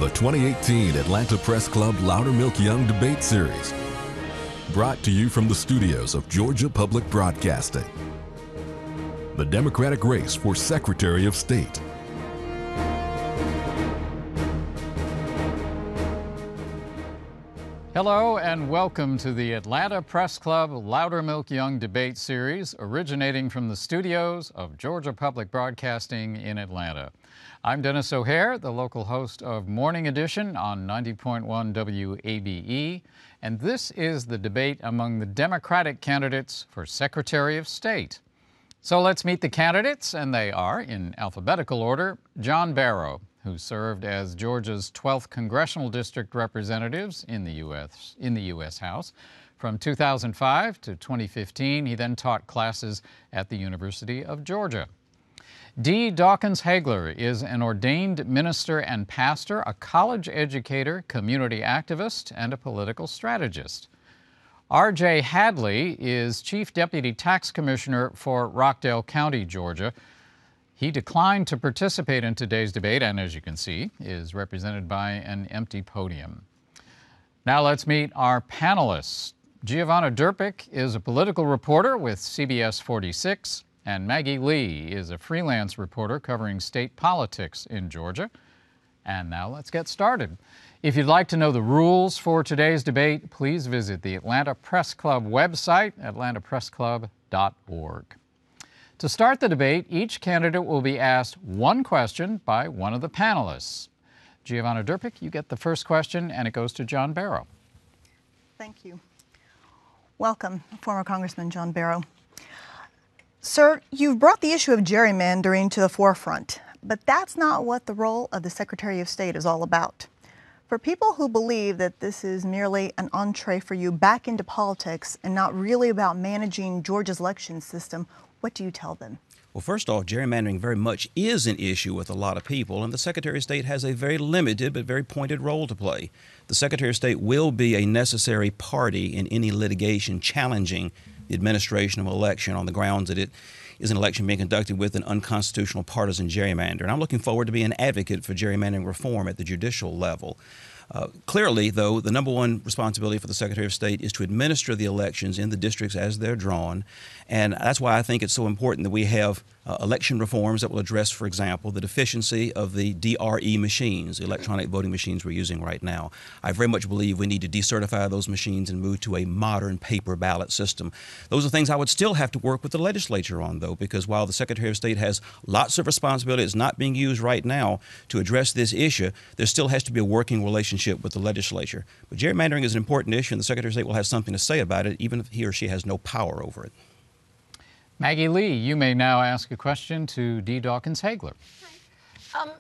the 2018 Atlanta Press Club Loudermilk Young Debate Series. Brought to you from the studios of Georgia Public Broadcasting. The Democratic race for Secretary of State. Hello and welcome to the Atlanta Press Club Loudermilk Young Debate Series, originating from the studios of Georgia Public Broadcasting in Atlanta. I'm Dennis O'Hare, the local host of Morning Edition on 90.1 WABE, and this is the debate among the Democratic candidates for Secretary of State. So let's meet the candidates, and they are, in alphabetical order, John Barrow, who served as Georgia's 12th Congressional District Representatives in the U.S. House. From 2005 to 2015, he then taught classes at the University of Georgia. Dee Dawkins Haigler is an ordained minister and pastor, a college educator, community activist, and a political strategist. R.J. Hadley is Chief Deputy Tax Commissioner for Rockdale County, Georgia. He declined to participate in today's debate and, as you can see, is represented by an empty podium. Now let's meet our panelists. Giovanna Durpick is a political reporter with CBS 46, and Maggie Lee is a freelance reporter covering state politics in Georgia. And now let's get started. If you'd like to know the rules for today's debate, please visit the Atlanta Press Club website, atlantapressclub.org. To start the debate, each candidate will be asked one question by one of the panelists. Giovanna Durpick, you get the first question, and it goes to John Barrow. Thank you. Welcome, former Congressman John Barrow. Sir, you've brought the issue of gerrymandering to the forefront, but that's not what the role of the Secretary of State is all about. For people who believe that this is merely an entree for you back into politics and not really about managing Georgia's election system, what do you tell them? Well, first off, gerrymandering very much is an issue with a lot of people, and the Secretary of State has a very limited but very pointed role to play. The Secretary of State will be a necessary party in any litigation challenging the administration of an election on the grounds that it is an election being conducted with an unconstitutional partisan gerrymander. And I'm looking forward to being an advocate for gerrymandering reform at the judicial level. Clearly, though, the number one responsibility for the Secretary of State is to administer the elections in the districts as they're drawn. And that's why I think it's so important that we have election reforms that will address, for example, the deficiency of the DRE machines, the electronic voting machines we're using right now. I very much believe we need to decertify those machines and move to a modern paper ballot system. Those are things I would still have to work with the legislature on, though, because while the Secretary of State has lots of responsibility, it's not being used right now to address this issue, there still has to be a working relationship with the legislature. But gerrymandering is an important issue, and the Secretary of State will have something to say about it, even if he or she has no power over it. Maggie Lee, you may now ask a question to Dee Dawkins Haigler. Hi.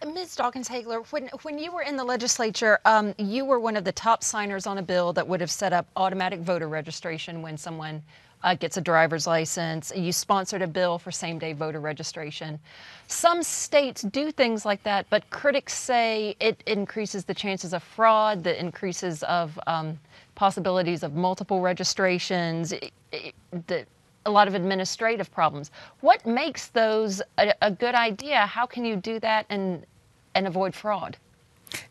Ms. Dawkins Haigler, when you were in the legislature, you were one of the top signers on a bill that would have set up automatic voter registration when someone gets a driver's license. You sponsored a bill for same-day voter registration. Some states do things like that, but critics say it increases the chances of fraud, the increases of possibilities of multiple registrations, a lot of administrative problems. What makes those a good idea? How can you do that and avoid fraud?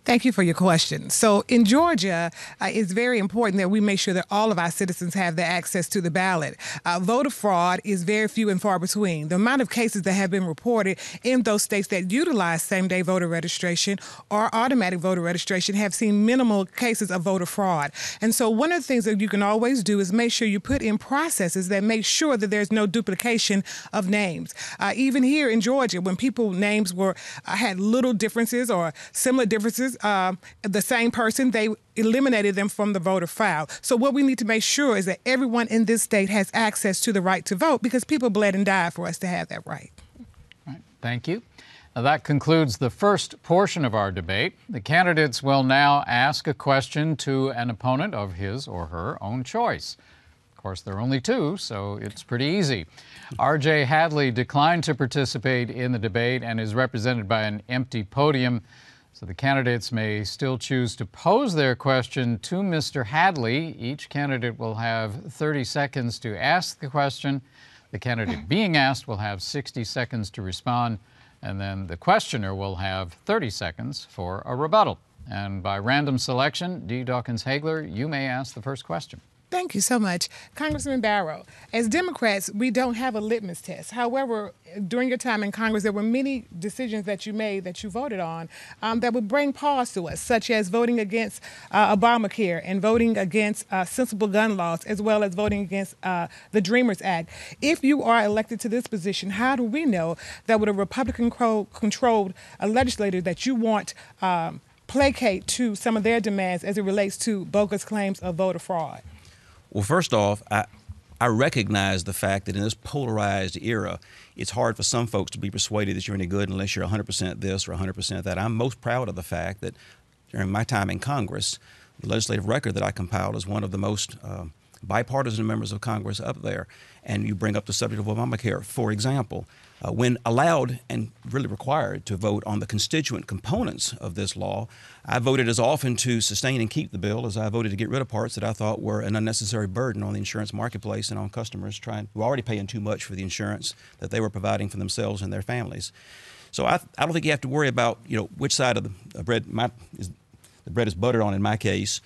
Thank you for your question. So in Georgia, it's very important that we make sure that all of our citizens have the access to the ballot. Voter fraud is very few and far between. The amount of cases that have been reported in those states that utilize same-day voter registration or automatic voter registration have seen minimal cases of voter fraud. And so one of the things that you can always do is make sure you put in processes that make sure that there's no duplication of names. Even here in Georgia, when people's names had little differences or similar differences, the same person, they eliminated them from the voter file. So what we need to make sure is that everyone in this state has access to the right to vote, because people bled and died for us to have that right. All right. Thank you. Now, that concludes the first portion of our debate. The candidates will now ask a question to an opponent of his or her own choice. Of course, there are only two, so it's pretty easy. R.J. Hadley declined to participate in the debate and is represented by an empty podium. So the candidates may still choose to pose their question to Mr. Hadley. Each candidate will have 30 seconds to ask the question. The candidate being asked will have 60 seconds to respond, and then the questioner will have 30 seconds for a rebuttal. And by random selection, D. Dawkins Haigler, you may ask the first question. Thank you so much. Congressman Barrow, as Democrats, we don't have a litmus test. However, during your time in Congress, there were many decisions that you made that you voted on that would bring pause to us, such as voting against Obamacare and voting against sensible gun laws, as well as voting against the Dreamers Act. If you are elected to this position, how do we know that with a Republican-controlled legislator that you want placate to some of their demands as it relates to bogus claims of voter fraud? Well, first off, I recognize the fact that in this polarized era, it's hard for some folks to be persuaded that you're any good unless you're 100% this or 100% that. I'm most proud of the fact that during my time in Congress, the legislative record that I compiled is one of the most bipartisan members of Congress up there. And you bring up the subject of Obamacare, for example. When allowed and really required to vote on the constituent components of this law, I voted as often to sustain and keep the bill as I voted to get rid of parts that I thought were an unnecessary burden on the insurance marketplace and on customers who are already paying too much for the insurance that they were providing for themselves and their families. So I don't think you have to worry about which side of the bread the bread is buttered on in my case.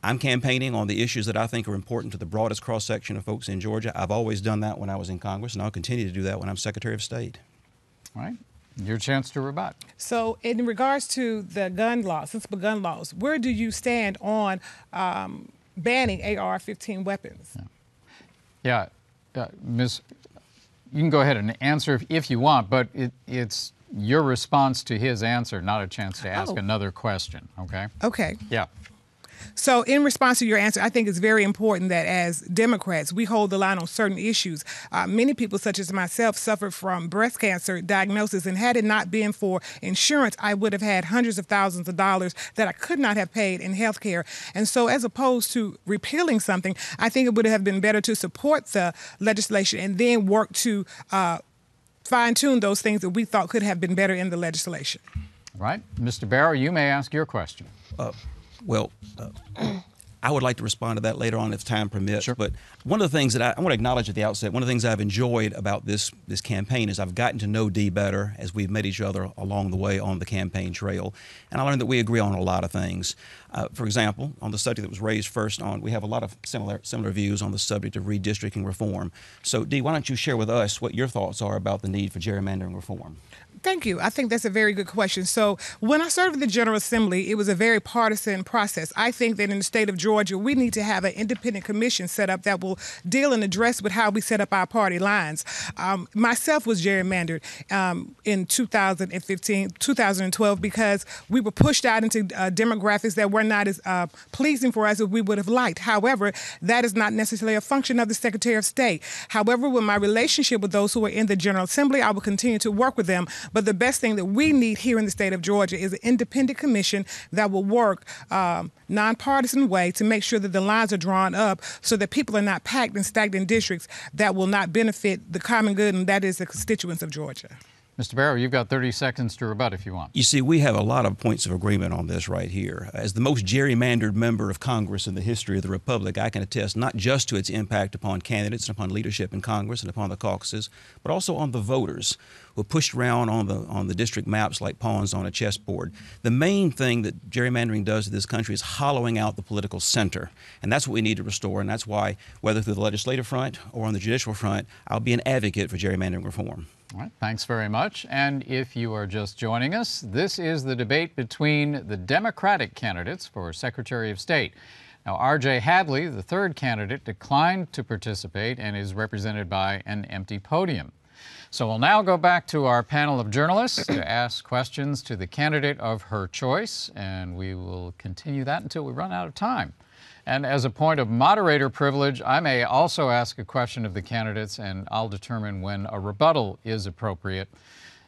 I'm campaigning on the issues that I think are important to the broadest cross-section of folks in Georgia. I've always done that when I was in Congress, and I'll continue to do that when I'm Secretary of State. All right. Your chance to rebut. So in regards to the gun laws, sensible gun laws, where do you stand on banning AR-15 weapons? Yeah. Ms., you can go ahead and answer if you want, but it's your response to his answer, not a chance to ask another question, okay? Okay. Yeah. So in response to your answer, I think it's very important that as Democrats, we hold the line on certain issues. Many people, such as myself, suffered from breast cancer diagnosis, and had it not been for insurance, I would have had hundreds of thousands of dollars that I could not have paid in health care. And so as opposed to repealing something, I think it would have been better to support the legislation and then work to fine-tune those things that we thought could have been better in the legislation. All right. Mr. Barrow, you may ask your question. I would like to respond to that later on if time permits. Sure. But one of the things that I want to acknowledge at the outset, one of the things I've enjoyed about this campaign is I've gotten to know Dee better as we've met each other along the way on the campaign trail. And I learned that we agree on a lot of things. For example, on the subject that was raised first on, we have a lot of similar views on the subject of redistricting reform. So, Dee, why don't you share with us what your thoughts are about the need for gerrymandering reform? Thank you. I think that's a very good question. So when I served in the General Assembly, it was a very partisan process. I think that in the state of Georgia, we need to have an independent commission set up that will deal and address with how we set up our party lines. Myself was gerrymandered in 2012 because we were pushed out into demographics that were not as pleasing for us as we would have liked. However, that is not necessarily a function of the Secretary of State. However, with my relationship with those who are in the General Assembly, I will continue to work with them. But the best thing that we need here in the state of Georgia is an independent commission that will work nonpartisan way to make sure that the lines are drawn up so that people are not packed in stagnant districts that will not benefit the common good, and that is the constituents of Georgia. Mr. Barrow, you've got 30 seconds to rebut if you want. You see, we have a lot of points of agreement on this right here. As the most gerrymandered member of Congress in the history of the Republic, I can attest not just to its impact upon candidates and upon leadership in Congress and upon the caucuses, but also on the voters who are pushed around on the district maps like pawns on a chessboard. The main thing that gerrymandering does to this country is hollowing out the political center, and that's what we need to restore, and that's why, whether through the legislative front or on the judicial front, I'll be an advocate for gerrymandering reform. All right, thanks very much. And if you are just joining us, this is the debate between the Democratic candidates for Secretary of State. Now, R.J. Hadley, the third candidate, declined to participate and is represented by an empty podium. So we'll now go back to our panel of journalists to ask questions to the candidate of her choice, and we will continue that until we run out of time. And as a point of moderator privilege, I may also ask a question of the candidates, and I'll determine when a rebuttal is appropriate.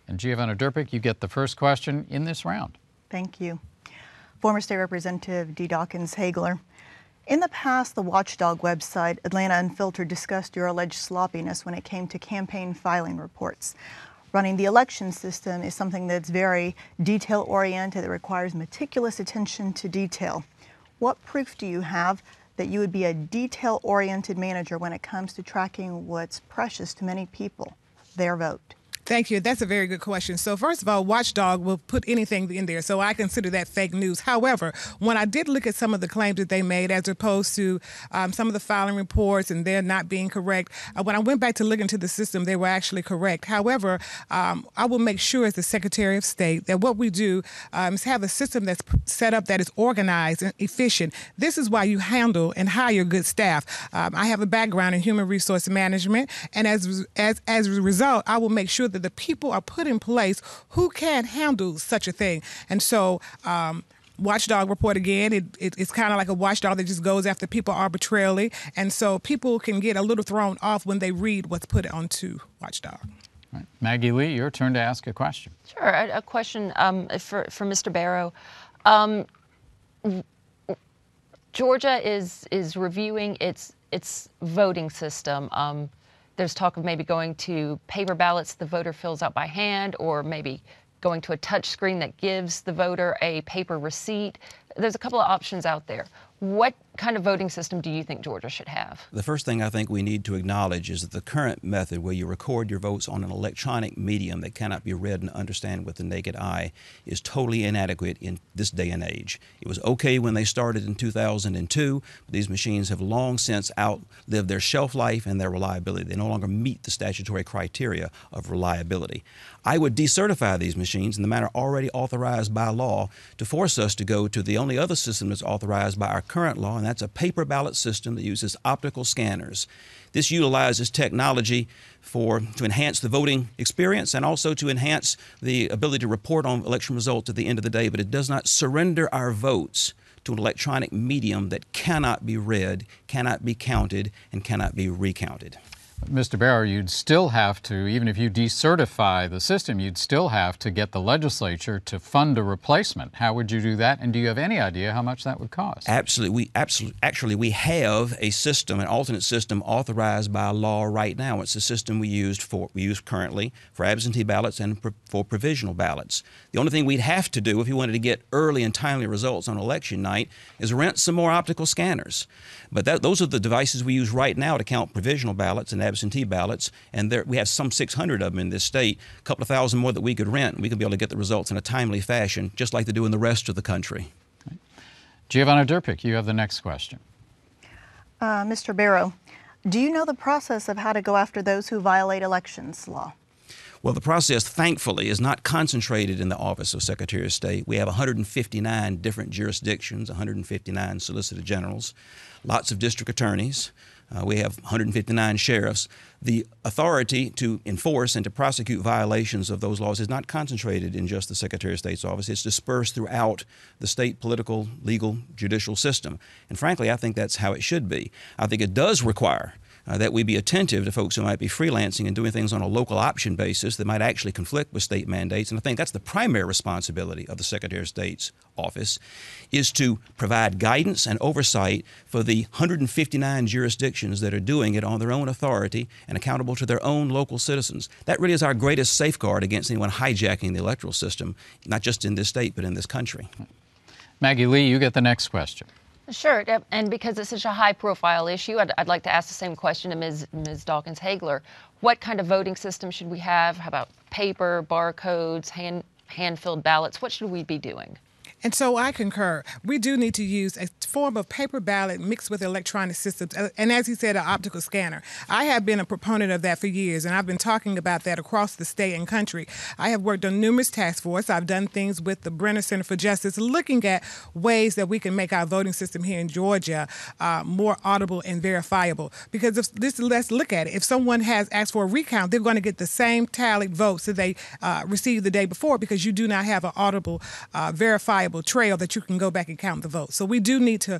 And Giovanna Durpick, you get the first question in this round. Thank you. Former State Representative D. Dawkins Haigler. In the past, the watchdog website Atlanta Unfiltered discussed your alleged sloppiness when it came to campaign filing reports. Running the election system is something that's very detail-oriented. It requires meticulous attention to detail. What proof do you have that you would be a detail-oriented manager when it comes to tracking what's precious to many people, their vote? Thank you. That's a very good question. So first of all, Watchdog will put anything in there, so I consider that fake news. However, when I did look at some of the claims that they made as opposed to some of the filing reports and they're not being correct, when I went back to look into the system, they were actually correct. However, I will make sure as the Secretary of State that what we do is have a system that's set up that is organized and efficient. This is why you handle and hire good staff. I have a background in human resource management, and as a result, I will make sure that the people are put in place who can handle such a thing. And so Watchdog report again, it's kind of like a watchdog that just goes after people arbitrarily. And so people can get a little thrown off when they read what's put onto Watchdog. Right. Maggie Lee, your turn to ask a question. Sure. A question for Mr. Barrow. Georgia is reviewing its voting system. There's talk of maybe going to paper ballots the voter fills out by hand, or maybe going to a touch screen that gives the voter a paper receipt. There's a couple of options out there. What kind of voting system do you think Georgia should have? The first thing I think we need to acknowledge is that the current method where you record your votes on an electronic medium that cannot be read and understood with the naked eye is totally inadequate in this day and age. It was okay when they started in 2002, but these machines have long since outlived their shelf life and their reliability. They no longer meet the statutory criteria of reliability. I would decertify these machines in the manner already authorized by law to force us to go to the only other system that's authorized by our current law, and that's a paper ballot system that uses optical scanners. This utilizes technology to enhance the voting experience and also to enhance the ability to report on election results at the end of the day, but it does not surrender our votes to an electronic medium that cannot be read, cannot be counted, and cannot be recounted. Mr. Barrow, you'd still have to, even if you decertify the system, you'd still have to get the legislature to fund a replacement. How would you do that? And do you have any idea how much that would cost? Actually, we have a system, an alternate system authorized by law right now. It's the system we use currently for absentee ballots and for provisional ballots. The only thing we'd have to do if you wanted to get early and timely results on election night is rent some more optical scanners. But those are the devices we use right now to count provisional ballots and absentee ballots, and we have some 600 of them in this state, a couple of thousand more that we could rent, and we could be able to get the results in a timely fashion, just like they do in the rest of the country. Okay. Giovanna Durpic, you have the next question. Mr. Barrow, do you know the process of how to go after those who violate elections law? Well, the process, thankfully, is not concentrated in the Office of Secretary of State. We have 159 different jurisdictions, 159 Solicitor Generals, lots of district attorneys. We have 159 sheriffs. The authority to enforce and to prosecute violations of those laws is not concentrated in just the Secretary of State's office. It's dispersed throughout the state political, legal, judicial system. And frankly, I think that's how it should be. I think it does require that we be attentive to folks who might be freelancing and doing things on a local option basis that might actually conflict with state mandates. And I think that's the primary responsibility of the Secretary of State's office, is to provide guidance and oversight for the 159 jurisdictions that are doing it on their own authority and accountable to their own local citizens. That really is our greatest safeguard against anyone hijacking the electoral system, not just in this state, but in this country. Maggie Lee, you get the next question. Sure, and because it's such a high-profile issue, I'd like to ask the same question to Ms. Dawkins-Haigler. What kind of voting system should we have? How about paper, barcodes, hand-filled ballots? What should we be doing? And so I concur. We do need to use a form of paper ballot mixed with electronic systems, and as he said, an optical scanner. I have been a proponent of that for years, and I've been talking about that across the state and country. I have worked on numerous task forces. I've done things with the Brenner Center for Justice, looking at ways that we can make our voting system here in Georgia more audible and verifiable. Because let's look at it. If someone has asked for a recount, they're going to get the same tallied votes that they received the day before, because you do not have an audible, verifiable trail that you can go back and count the votes. So we do need to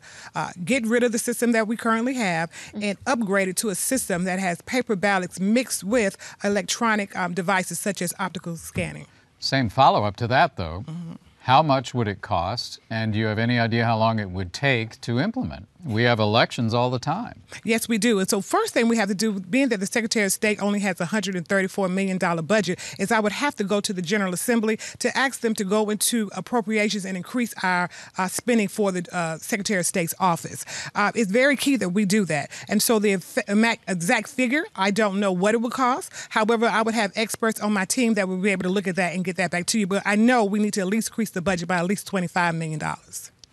get rid of the system that we currently have and upgrade it to a system that has paper ballots mixed with electronic devices such as optical scanning. Same follow-up to that, though. How much would it cost, and do you have any idea how long it would take to implement? We have elections all the time. Yes, we do. And so first thing we have to do, being that the Secretary of State only has a $134 million budget, is I would have to go to the General Assembly to ask them to go into appropriations and increase our spending for the Secretary of State's office. It's very key that we do that. And so the exact figure, I don't know what it would cost. However, I would have experts on my team that would be able to look at that and get that back to you. But I know we need to at least increase the budget by at least $25 million.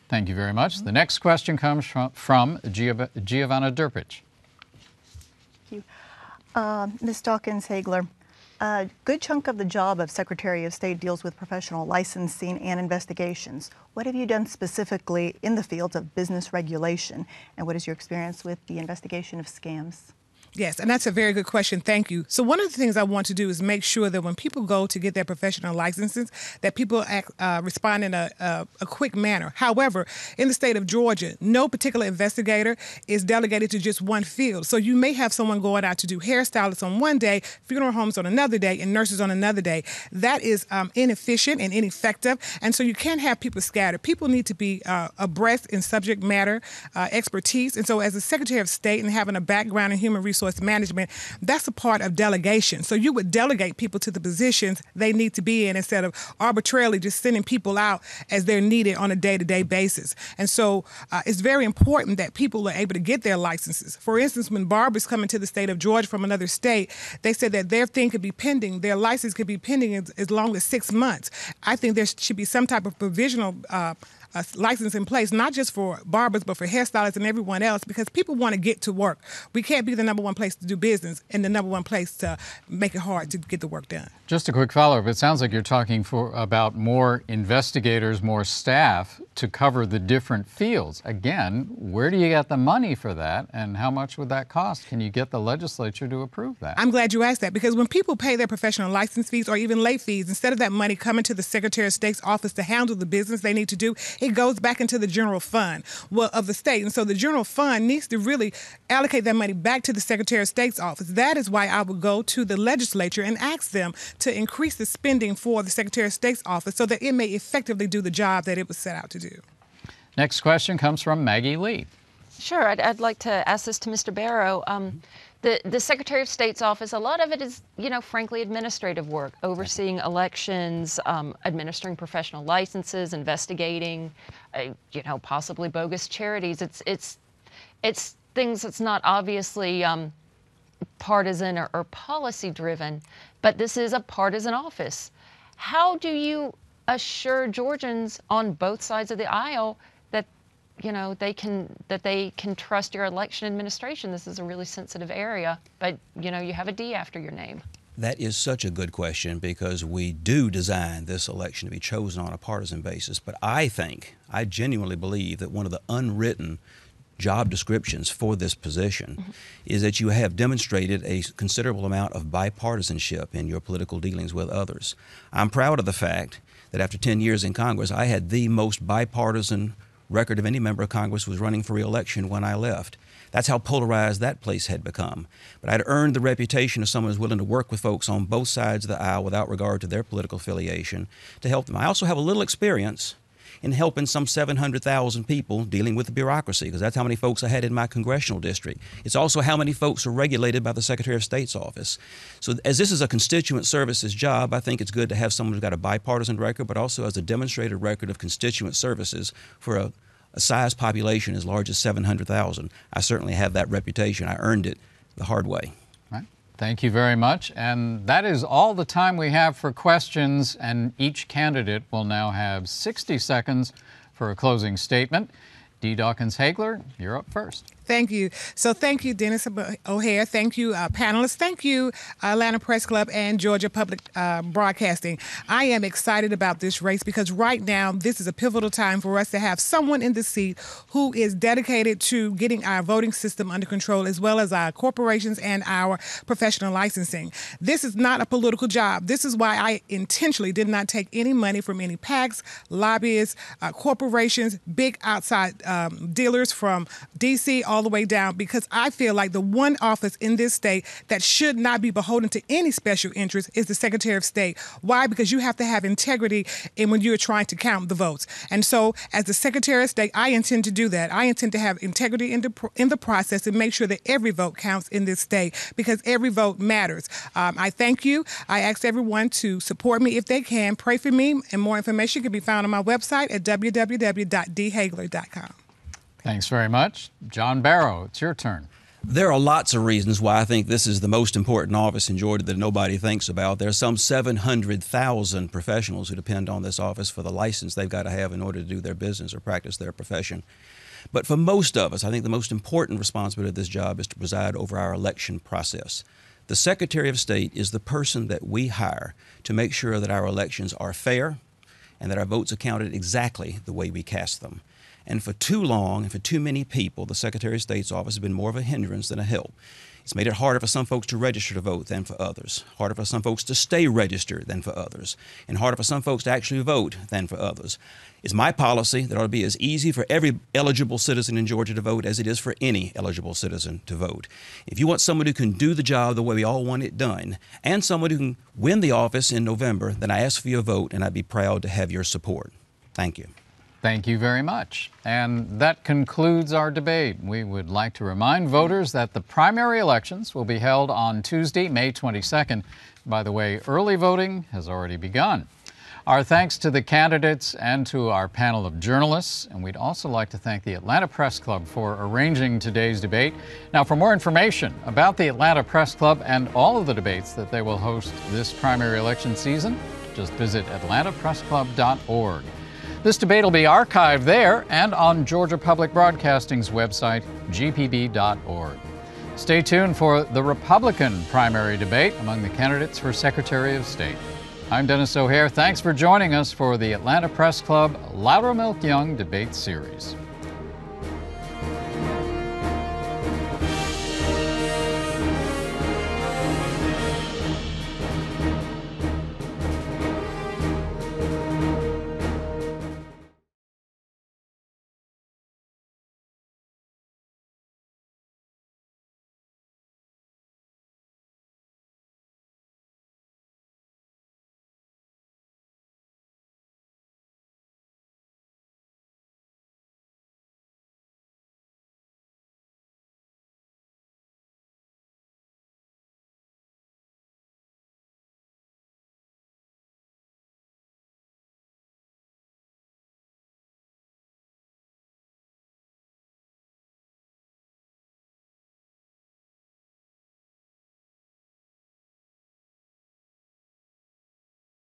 Thank you very much. The next question comes from Giovanna Durpich. Thank you. Ms. Dawkins-Haigler, a good chunk of the job of Secretary of State deals with professional licensing and investigations. What have you done specifically in the fields of business regulation, and what is your experience with the investigation of scams? Yes, and that's a very good question. Thank you. So one of the things I want to do is make sure that when people go to get their professional licenses, that people respond in a quick manner. However, in the state of Georgia, no particular investigator is delegated to just one field. So you may have someone going out to do hairstylists on one day, funeral homes on another day, and nurses on another day. That is inefficient and ineffective, and so you can't have people scattered. People need to be abreast in subject matter expertise, and so as a Secretary of State and having a background in human resource management, that's a part of delegation. So you would delegate people to the positions they need to be in instead of arbitrarily just sending people out as they're needed on a day-to-day basis. And so it's very important that people are able to get their licenses. For instance, when barbers come into the state of Georgia from another state, they said that their thing could be pending, their license could be pending as long as 6 months. I think there should be some type of provisional license in place, not just for barbers, but for hairstylists and everyone else, because people want to get to work. We can't be the number one place to do business and the number one place to make it hard to get the work done. Just a quick follow-up. It sounds like you're talking about more investigators, more staff to cover the different fields. Again, where do you get the money for that, and how much would that cost? Can you get the legislature to approve that? I'm glad you asked that, because when people pay their professional license fees or even late fees, instead of that money coming to the Secretary of State's office to handle the business they need to do, it goes back into the general fund of the state. And so the general fund needs to really allocate that money back to the Secretary of State's office. That is why I would go to the legislature and ask them to increase the spending for the Secretary of State's office so that it may effectively do the job that it was set out to do. Next question comes from Maggie Lee. Sure, I'd like to ask this to Mr. Barrow. The Secretary of State's office, a lot of it is, frankly, administrative work, overseeing elections, administering professional licenses, investigating, possibly bogus charities. It's things that's not obviously partisan or policy driven, but this is a partisan office. How do you assure Georgians on both sides of the aisle that they can trust your election administration? This is a really sensitive area, but you have a D after your name. That is such a good question, because we do design this election to be chosen on a partisan basis. But I genuinely believe that one of the unwritten job descriptions for this position is that you have demonstrated a considerable amount of bipartisanship in your political dealings with others. I'm proud of the fact that after 10 years in Congress, I had the most bipartisan record of any member of Congress who was running for re-election when I left. That's how polarized that place had become. But I'd earned the reputation of someone who's willing to work with folks on both sides of the aisle without regard to their political affiliation to help them. I also have a little experience in helping some 700,000 people dealing with the bureaucracy, because that's how many folks I had in my congressional district. It's also how many folks are regulated by the Secretary of State's office. So as this is a constituent services job, I think it's good to have someone who's got a bipartisan record, but also has a demonstrated record of constituent services for a size population as large as 700,000. I certainly have that reputation. I earned it the hard way. Thank you very much. And that is all the time we have for questions, and each candidate will now have 60 seconds for a closing statement. D. Dawkins-Haigler, you're up first. Thank you. So thank you, Dennis O'Hare. Thank you, panelists. Thank you, Atlanta Press Club and Georgia Public Broadcasting. I am excited about this race because right now this is a pivotal time for us to have someone in the seat who is dedicated to getting our voting system under control, as well as our corporations and our professional licensing. This is not a political job. This is why I intentionally did not take any money from any PACs, lobbyists, corporations, big outside dealers from D.C. all all the way down, because I feel like the one office in this state that should not be beholden to any special interest is the Secretary of State. Why? Because you have to have integrity when you're trying to count the votes. And so as the Secretary of State, I intend to do that. I intend to have integrity in the process and make sure that every vote counts in this state, because every vote matters. I thank you. I ask everyone to support me if they can. Pray for me, and more information can be found on my website at www.dhagler.com. Thanks very much. John Barrow, it's your turn. There are lots of reasons why I think this is the most important office in Georgia that nobody thinks about. There are some 700,000 professionals who depend on this office for the license they've got to have in order to do their business or practice their profession. But for most of us, I think the most important responsibility of this job is to preside over our election process. The Secretary of State is the person that we hire to make sure that our elections are fair and that our votes are counted exactly the way we cast them. And for too long and for too many people, the Secretary of State's office has been more of a hindrance than a help. It's made it harder for some folks to register to vote than for others, harder for some folks to stay registered than for others, and harder for some folks to actually vote than for others. It's my policy that it ought to be as easy for every eligible citizen in Georgia to vote as it is for any eligible citizen to vote. If you want someone who can do the job the way we all want it done, and someone who can win the office in November, then I ask for your vote, and I'd be proud to have your support. Thank you. Thank you very much. And that concludes our debate. We would like to remind voters that the primary elections will be held on Tuesday, May 22nd. By the way, early voting has already begun. Our thanks to the candidates and to our panel of journalists. And we'd also like to thank the Atlanta Press Club for arranging today's debate. Now, for more information about the Atlanta Press Club and all of the debates that they will host this primary election season, just visit atlantapressclub.org. This debate will be archived there and on Georgia Public Broadcasting's website, gpb.org. Stay tuned for the Republican primary debate among the candidates for Secretary of State. I'm Dennis O'Hare. Thanks for joining us for the Atlanta Press Club Loudermilk Young Debate Series.